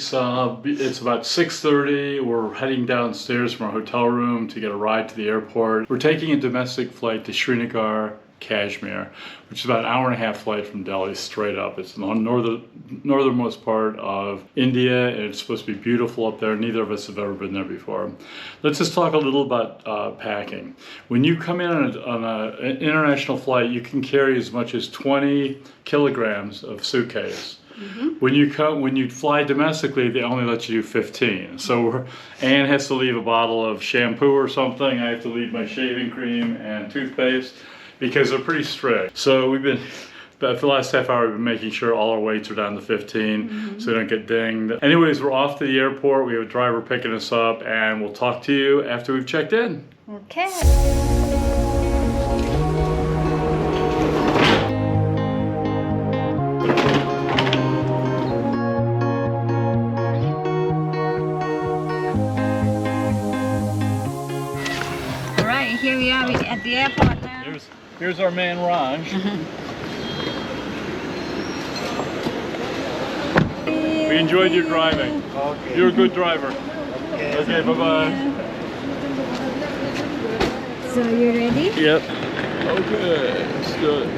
It's about 6:30. We're heading downstairs from our hotel room to get a ride to the airport. We're taking a domestic flight to Srinagar, Kashmir, which is about an hour and a half flight from Delhi straight up. It's in the northernmost part of India, and it's supposed to be beautiful up there. Neither of us have ever been there before. Let's just talk a little about packing. When you come in on an international flight, you can carry as much as 20 kilograms of suitcase. Mm-hmm. When you fly domestically, they only let you do 15. So Anne has to leave a bottle of shampoo or something. I have to leave my shaving cream and toothpaste because they're pretty strict. So for the last half hour, we've been making sure all our weights are down to 15, so we don't get dinged. Anyways, we're off to the airport. We have a driver picking us up, and we'll talk to you after we've checked in. Okay. Here we are at the airport now. Here's our man Raj. We enjoyed your driving. Okay. You're a good driver. Okay, bye-bye. So you ready? Yep. Okay, let's do it.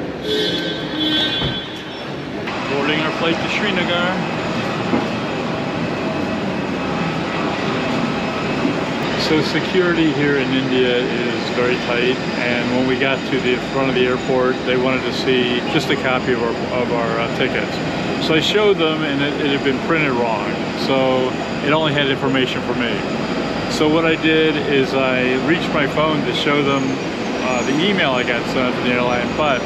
Boarding our flight to Srinagar. So security here in India is very tight, and when we got to the front of the airport, they wanted to see just a copy of our tickets. So I showed them, and it had been printed wrong, so it only had information for me. So what I did is I reached my phone to show them the email I got sent from the airline, but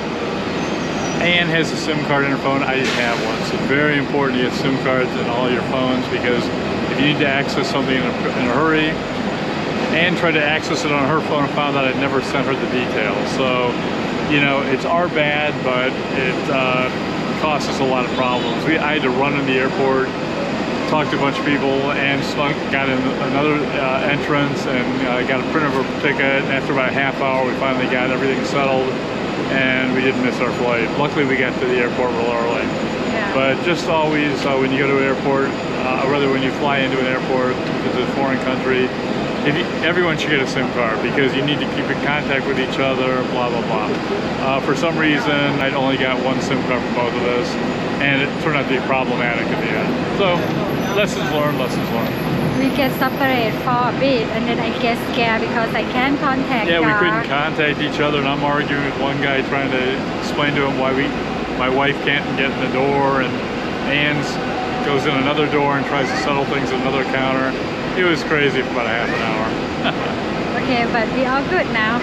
Anne has a SIM card in her phone. I didn't have one. So it's very important to get SIM cards in all your phones, because if you need to access something in a hurry, and tried to access it on her phone and found out I'd never sent her the details. So, you know, it's our bad, but it cost us a lot of problems. I had to run in the airport, talk to a bunch of people, and got in another entrance and got a print of her ticket. And after about a half hour, we finally got everything settled, and we didn't miss our flight. Luckily, we got to the airport real early. Yeah. But just always, when you go to an airport, or rather when you fly into an airport, if it's a foreign country, everyone should get a SIM card, because you need to keep in contact with each other, blah, blah, blah. For some reason, I'd only got one SIM card for both of us, and it turned out to be problematic in the end. So, lessons learned, lessons learned. We get separated for a bit, and then I get scared because I can't contact we couldn't contact each other, and I'm arguing with one guy trying to explain to him why my wife can't get in the door, and Anne's goes in another door and tries to settle things at another counter. It was crazy for about a half an hour. Okay, but we are good now.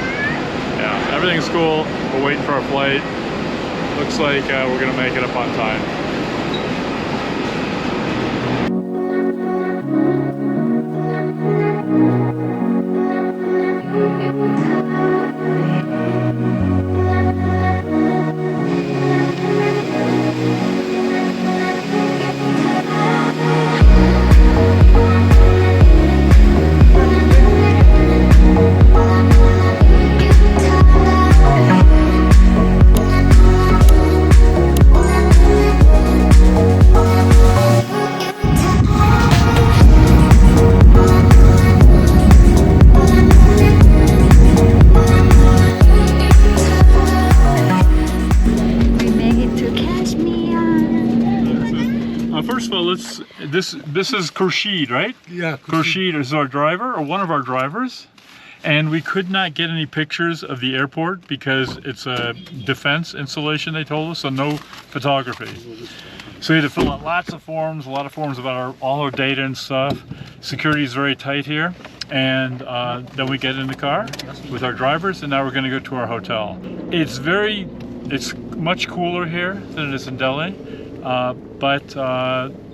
Yeah, everything's cool. We're waiting for our flight. Looks like we're gonna make it up on time. First of all, this is Khurshid, right? Yeah. Khurshid is our driver, or one of our drivers. And we could not get any pictures of the airport because it's a defense installation, they told us, so no photography. So we had to fill out lots of forms, a lot of forms about all our data and stuff. Security is very tight here. And then we get in the car with our drivers, and now we're gonna go to our hotel. It's much cooler here than it is in Delhi. But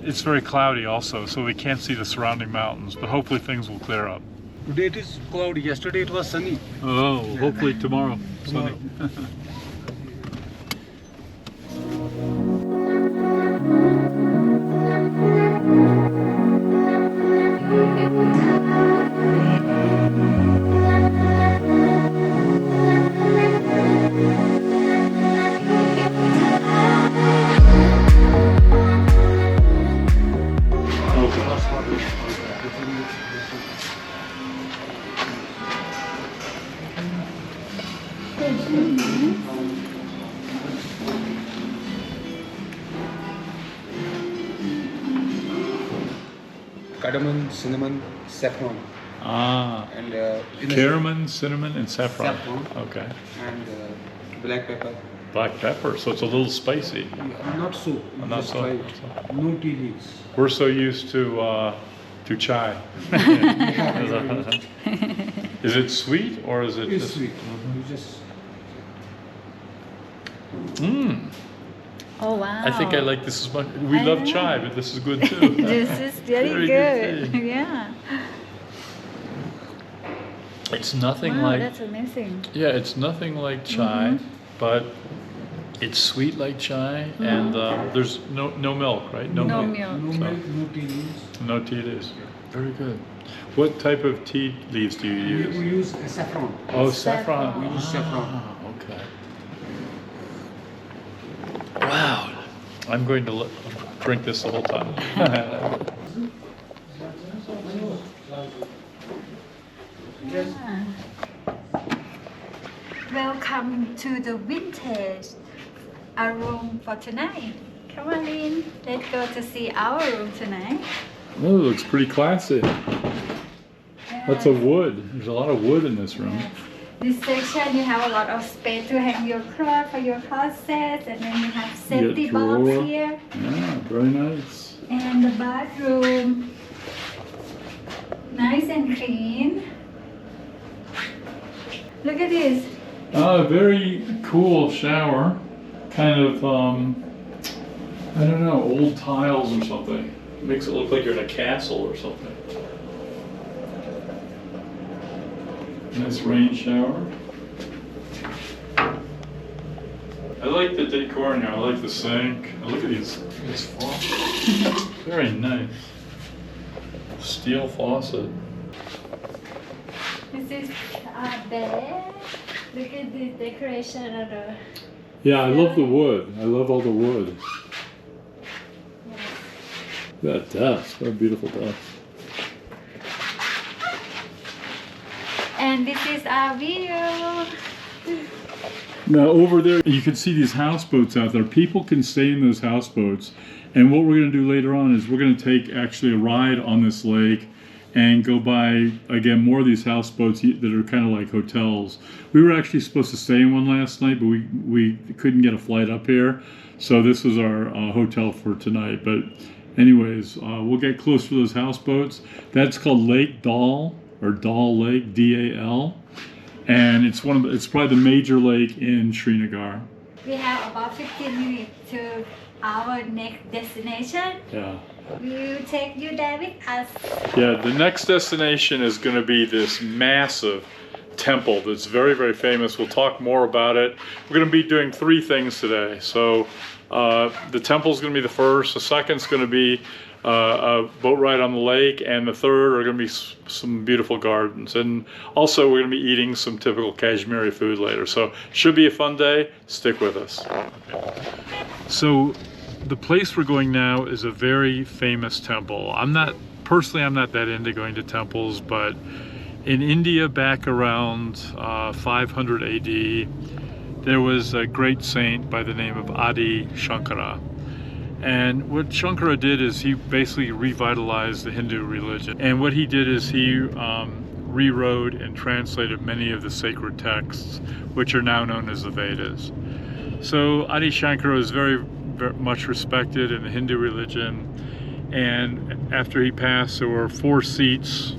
it's very cloudy also, so we can't see the surrounding mountains, but hopefully things will clear up. Today it is cloudy, yesterday it was sunny. Oh, hopefully tomorrow, sunny. Cardamom, cinnamon, saffron, Ah, and cardamom, cinnamon, and saffron. Saffron. Okay. and black pepper. Black pepper, so it's a little spicy. Not so. Not Just so. try it. No tea leaves. We're so used to chai. Is it sweet or is it It's just sweet. You just Mmm. Oh wow. I think I like this as much. We I love know. chai, but this is good too. This is very, Very good. good. Yeah. It's nothing Wow, like that's amazing. yeah, it's nothing like chai, but it's sweet like chai, and there's no milk, right? No milk. milk. no So- milk, no tea leaves. No tea leaves. Very good. What type of tea leaves do you use? We use saffron. Oh, Saffron. saffron. We use saffron. Ah, okay. Wow. I'm going to drink this the whole time. Yeah. Welcome to the vintage room for tonight. Come on in. Let's go to see our room tonight. Oh, it looks pretty classy. Lots of wood. There's a lot of wood in this room. This section, you have a lot of space to hang your clothes for your closets, and then you have safety drawer. box here, Yeah, very nice. and the bathroom, nice and clean. Look at this. Very cool shower. Kind of, I don't know, old tiles or something. Makes it look like you're in a castle or something. Nice rain shower. I like the decor in here. I like the sink. Look at these faucets. Very nice. Steel faucet. This is our bed. Look at the decoration of the. Yeah, I love the wood. I love all the wood. That desk. What a beautiful desk. And this is our view. Now over there, you can see these houseboats out there. People can stay in those houseboats. And what we're going to do later on is we're going to take actually a ride on this lake and go by, again, more of these houseboats that are kind of like hotels. We were actually supposed to stay in one last night, but we couldn't get a flight up here. So this is our hotel for tonight. But anyways, we'll get close to those houseboats. That's called Lake Dal, or Dal Lake, D-A-L. And it's it's probably the major lake in Srinagar. We have about 15 minutes to our next destination. Yeah. We'll take you there with us. Yeah, the next destination is going to be this massive temple that's very, very famous. We'll talk more about it. We're going to be doing 3 things today. So the temple's going to be the first. The second's going to be a boat ride on the lake, and the third are going to be some beautiful gardens. And also we're going to be eating some typical Kashmiri food later. So should be a fun day. Stick with us. So the place we're going now is a very famous temple. I'm not that into going to temples, but in India back around 500 AD, there was a great saint by the name of Adi Shankara. And what Shankara did is he basically revitalized the Hindu religion. And what he did is he rewrote and translated many of the sacred texts, which are now known as the Vedas. So Adi Shankara is very much respected in the Hindu religion, and after he passed, there were 4 seats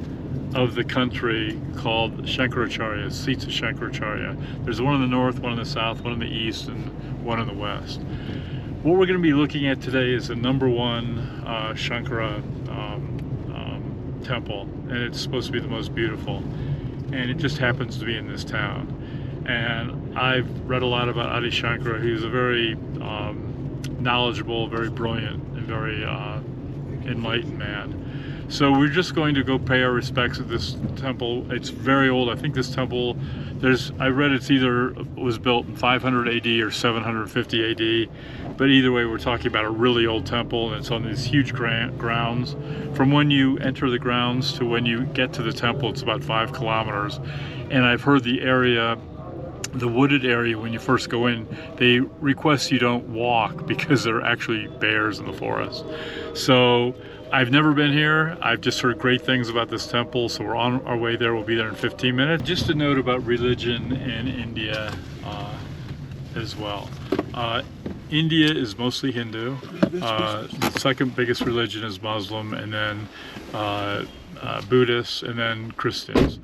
of the country called Shankaracharya, seats of Shankaracharya. There's one in the north, one in the south, one in the east, and one in the west. What we're going to be looking at today is the #1 Shankara temple, and it's supposed to be the most beautiful, and it just happens to be in this town. And I've read a lot about Adi Shankara. He was a very knowledgeable, very brilliant, and very enlightened man. So we're just going to go pay our respects at this temple. It's very old. I think this temple, I read it's either was built in 500 AD or 750 AD, but either way we're talking about a really old temple, and it's on these huge grounds. From when you enter the grounds to when you get to the temple, it's about 5 kilometers. And I've heard the area the wooded area, when you first go in, they request you don't walk because there are actually bears in the forest. So I've never been here. I've just heard great things about this temple, so we're on our way there. We'll be there in 15 minutes. Just a note about religion in India as well. India is mostly Hindu. The second biggest religion is Muslim, and then Buddhists, and then Christians.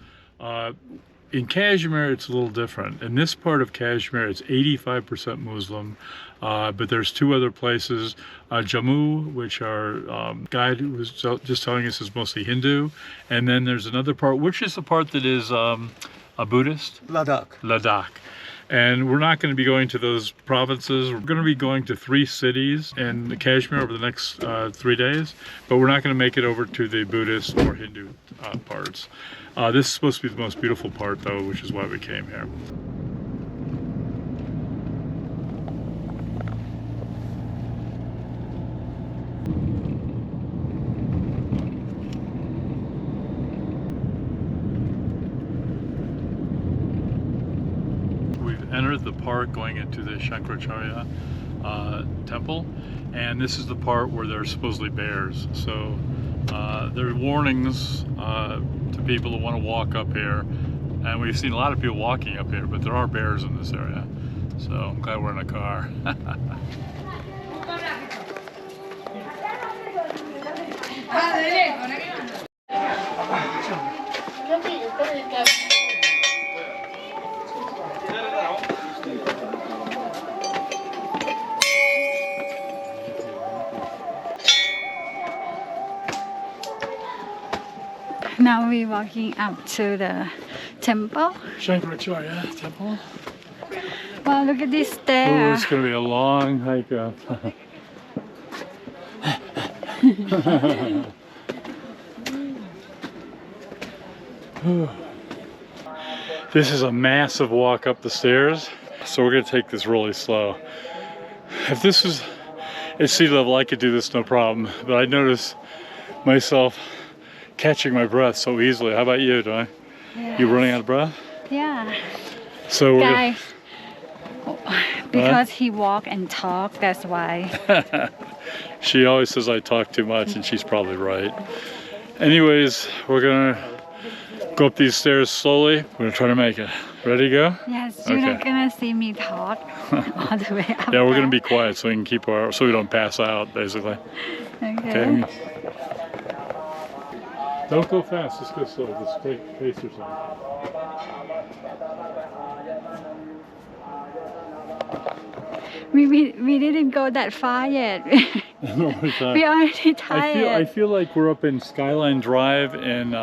In Kashmir, it's a little different. In this part of Kashmir, it's 85% Muslim, but there's two other places, Jammu, which our guide who was just telling us is mostly Hindu, and then there's another part, which is the part that is a Buddhist? Ladakh. And we're not going to be going to those provinces. We're going to be going to 3 cities in Kashmir over the next 3 days, but we're not going to make it over to the Buddhist or Hindu parts. This is supposed to be the most beautiful part, though, which is why we came here. We've entered the park going into the Shankaracharya temple, and this is the part where there are supposedly bears. So there are warnings to people that want to walk up here, and we've seen a lot of people walking up here, but there are bears in this area. So I'm glad we're in a car. Now we're walking up to the temple. Shankaracharya temple. Wow, look at this Oh, stair. it's going to be a long hike up. This is a massive walk up the stairs, so we're going to take this really slow. If this was at sea level, I could do this no problem, but I notice myself catching my breath so easily. How about you, Di? Yeah. You running out of breath? Yeah. So we're Guys, because he walk and talk, that's why. She always says I talk too much, and she's probably right. Anyways, we're gonna go up these stairs slowly. We're gonna try to make it. Ready to go? Yes, you're not gonna see me talk all the way up. Yeah, we're gonna there. be quiet so we can keep our, so we don't pass out, basically. Okay. Don't go fast, just go slow. Just pace yourself. We didn't go that far yet. We already tired. I feel like we're up in Skyline Drive in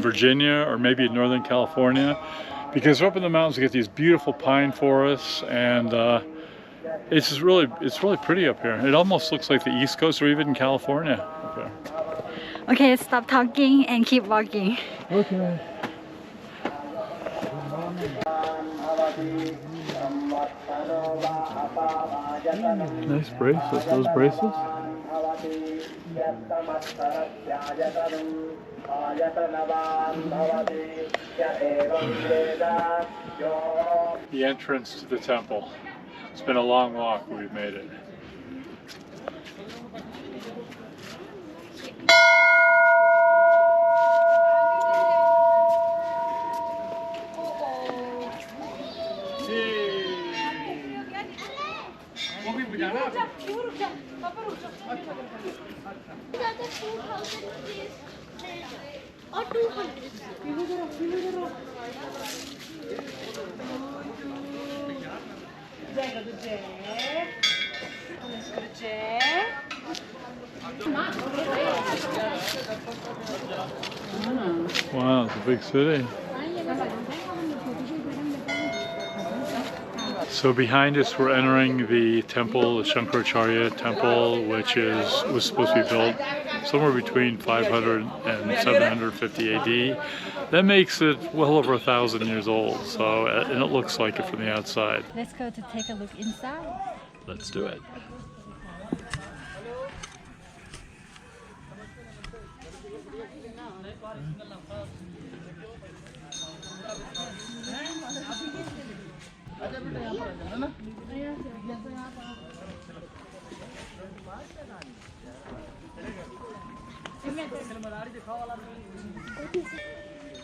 Virginia, or maybe in Northern California, because we're up in the mountains. We get these beautiful pine forests, and it's really pretty up here. It almost looks like the East Coast, or even California up here. Okay, stop talking and keep walking. Okay. Nice bracelets. Those bracelets? The entrance to the temple. It's been a long walk, but we've made it. Or 200. Wow, it's a big city. So behind us, we're entering the temple, the Shankaracharya temple, which was supposed to be built somewhere between 500 and 750 AD. That makes it well over 1,000 years old. So, and it looks like it from the outside. Let's go to take a look inside. Let's do it.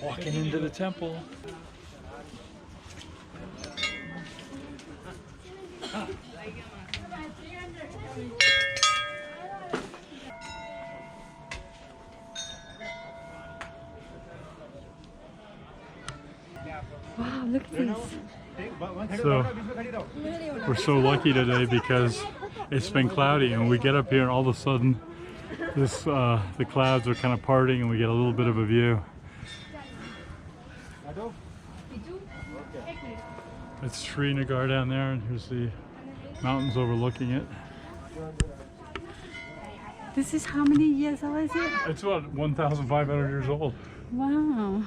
Walking into the temple. Wow, look at this. So we're so lucky today because it's been cloudy, and we get up here and all of a sudden the clouds are kind of parting and we get a little bit of a view. It's Srinagar down there, and here's the mountains overlooking it. This is how many years old is it? It's about 1,500 years old. Wow.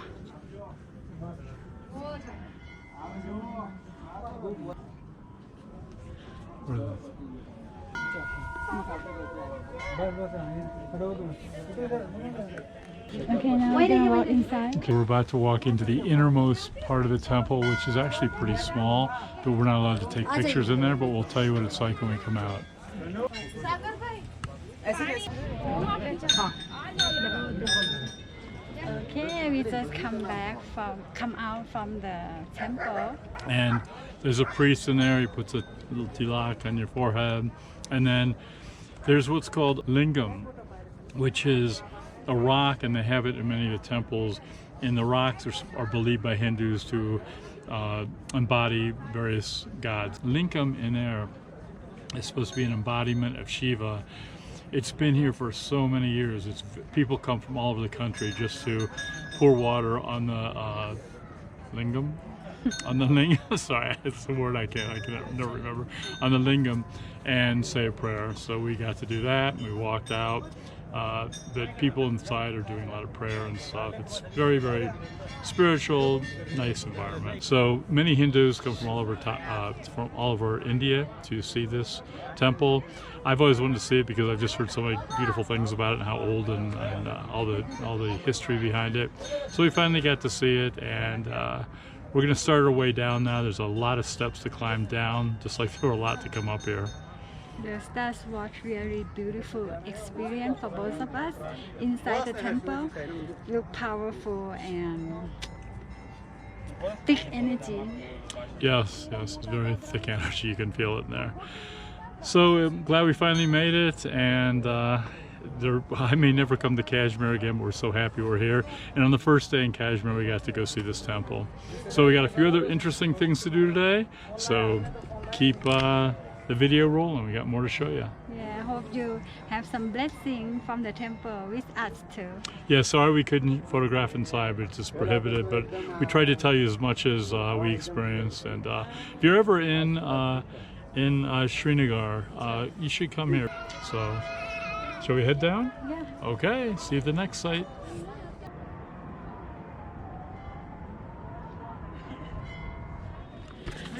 Okay, now we're gonna walk inside. Okay, we're about to walk into the innermost part of the temple, which is actually pretty small, but we're not allowed to take pictures in there, but we'll tell you what it's like when we come out. Okay, we just come out from the temple. And there's a priest in there, he puts a little tilak on your forehead, and then there's what's called lingam, which is a rock, and they have it in many of the temples, and the rocks are believed by Hindus to embody various gods. Lingam in there is supposed to be an embodiment of Shiva. It's been here for so many years. People come from all over the country just to pour water on the lingam. On the lingam, sorry, it's the word I can never remember. On the lingam, and say a prayer. So we got to do that, and we walked out. The people inside are doing a lot of prayer and stuff. It's very, very spiritual, nice environment. So many Hindus come from all over India to see this temple. I've always wanted to see it because I've just heard so many beautiful things about it and how old and all the history behind it. So we finally got to see it, and we're going to start our way down now. There's a lot of steps to climb down, just like there were a lot to come up here. Yes, that's what really beautiful experience for both of us. Inside the temple, look powerful and thick energy. Yes, it's very thick energy. You can feel it in there. So I'm glad we finally made it, and I may never come to Kashmir again, but we're so happy we're here. And on the first day in Kashmir, we got to go see this temple. So we got a few other interesting things to do today. So keep the video rolling. We got more to show you. Yeah, I hope you have some blessing from the temple with us too. Yeah, sorry we couldn't photograph inside, but it's just prohibited. But we tried to tell you as much as we experienced. And if you're ever in Srinagar, you should come here. So, shall we head down? Yeah. Okay, see you at the next site.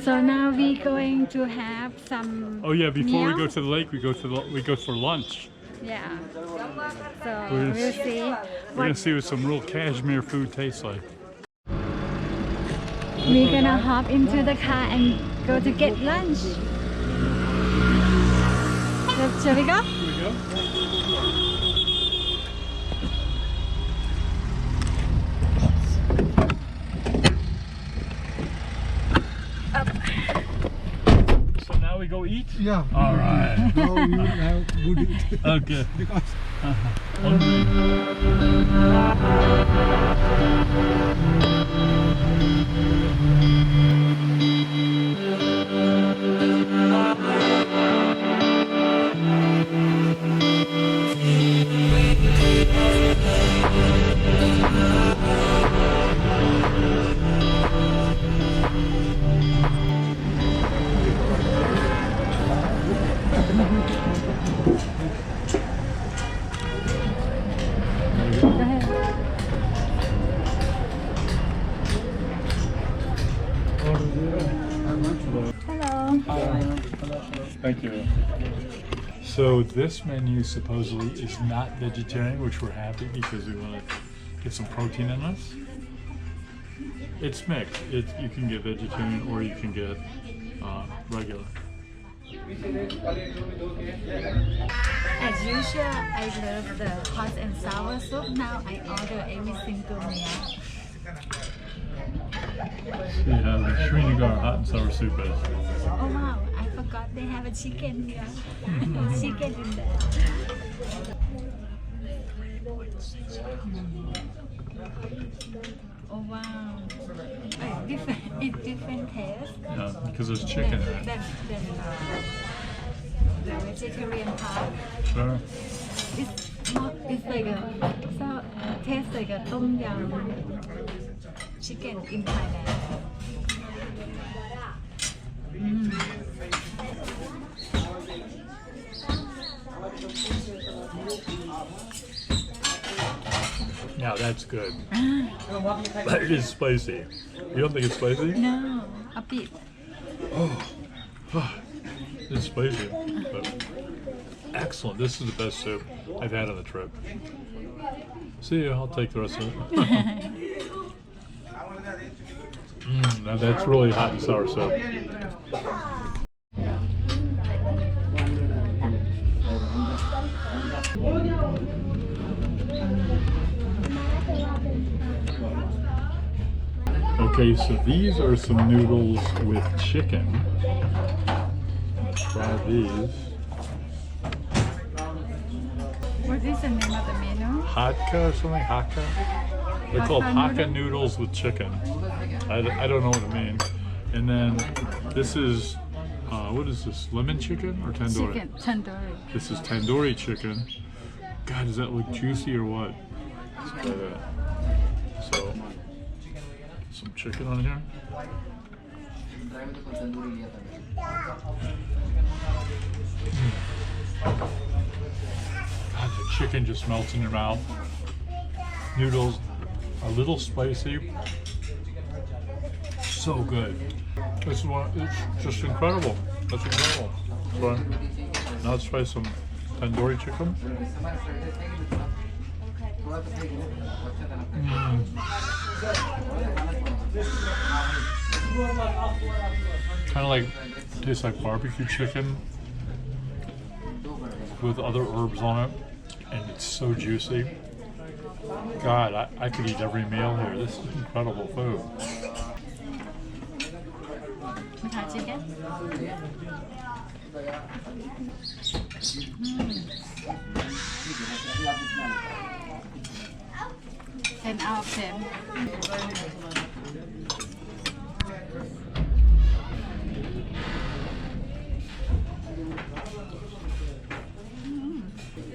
So now we're going to have some. Oh yeah, before we meal. go to the lake, we go for lunch. Yeah. So We're we'll see. We're gonna see what some real Kashmir food tastes like. We're gonna hop into the car and go to get lunch. Shall we go? Here we go. So now we go eat? Yeah. All right. Now you have good eat. Okay. Because Go ahead. Hello. Thank you. So this menu supposedly is not vegetarian, which we're happy because we want to get some protein in us. It's mixed. You can get vegetarian or you can get regular. As usual, I love the hot and sour soup. Now I order every single meal. See how the Srinagar hot and sour soup is. Oh wow, I forgot they have a chicken here. Chicken in there. Oh wow. It's different taste. Yeah, because there's chicken in it. Than the vegetarian part. Sure. It's like a tastes like a tom yum chicken in Thailand. Now that's good. But it is spicy. You don't think it's spicy? No, a bit. It's spicy, but excellent. This is the best soup I've had on the trip. See you. I'll take the rest of it. Now that's really hot and sour soup. Okay, so these are some noodles with chicken. Try these. What is the name of the menu? Hakka or something? Hakka? They're called Hakka noodles with chicken. I don't know what it means. And then this is, what is this? Lemon chicken or tandoori? Chicken, tandoori. This is tandoori chicken. God, does that look juicy or what? Let's try that. So, some chicken on here. God, the chicken just melts in your mouth. Noodles, a little spicy. So good. This is one. It's just incredible. That's incredible. So, now let's try some tandoori chicken. Kind of like, tastes like barbecue chicken with other herbs on it, and it's so juicy. God, I could eat every meal here. This is incredible food. Thai chicken. 10 out of 10.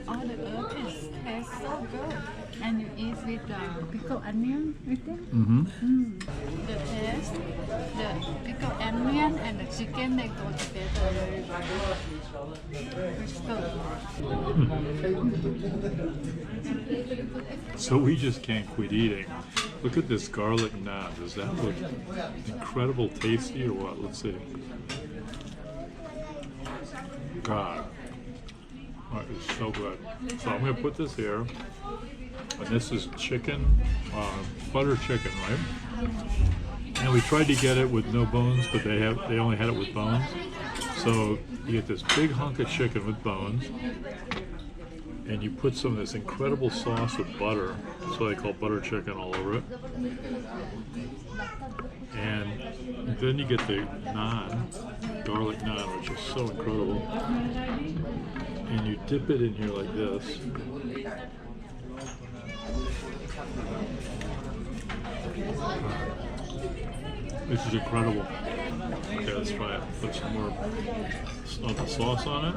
All the herbs taste so good. And you eat with pickled onion with it. The taste, the pickled onion and the chicken, they go together very well. It's good. So we just can't quit eating. Look at this garlic naan. Does that look incredible tasty or what? Let's see. God. Oh, it's so good. So I'm going to put this here. And this is chicken, butter chicken, right? And we tried to get it with no bones, but they only had it with bones. So you get this big hunk of chicken with bones, and you put some of this incredible sauce with butter. That's what they call butter chicken all over it. And then you get the naan, garlic naan, which is so incredible. And you dip it in here like this. This is incredible. Okay, let's try it. Put some more of the sauce on it.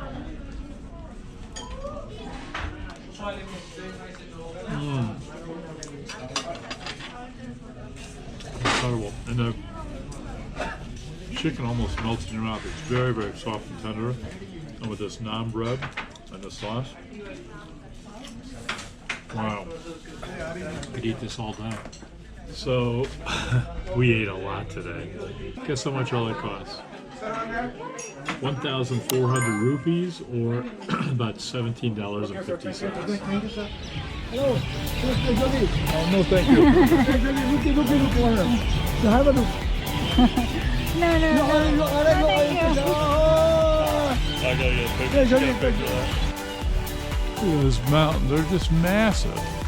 Incredible. And the chicken almost melts in your mouth. It's very, very soft and tender. And with this naan bread and the sauce. Wow. I could eat this all day. So, we ate a lot today. Guess how much all that costs? 1,400 rupees, or about $17.50. Hello. Oh, no, thank you. Look. So have a look. No, no, no. Look, No, thank you. Oh. I gotta get a picture. Yeah, show me get a picture. of that. Look at this mountain, they're just massive.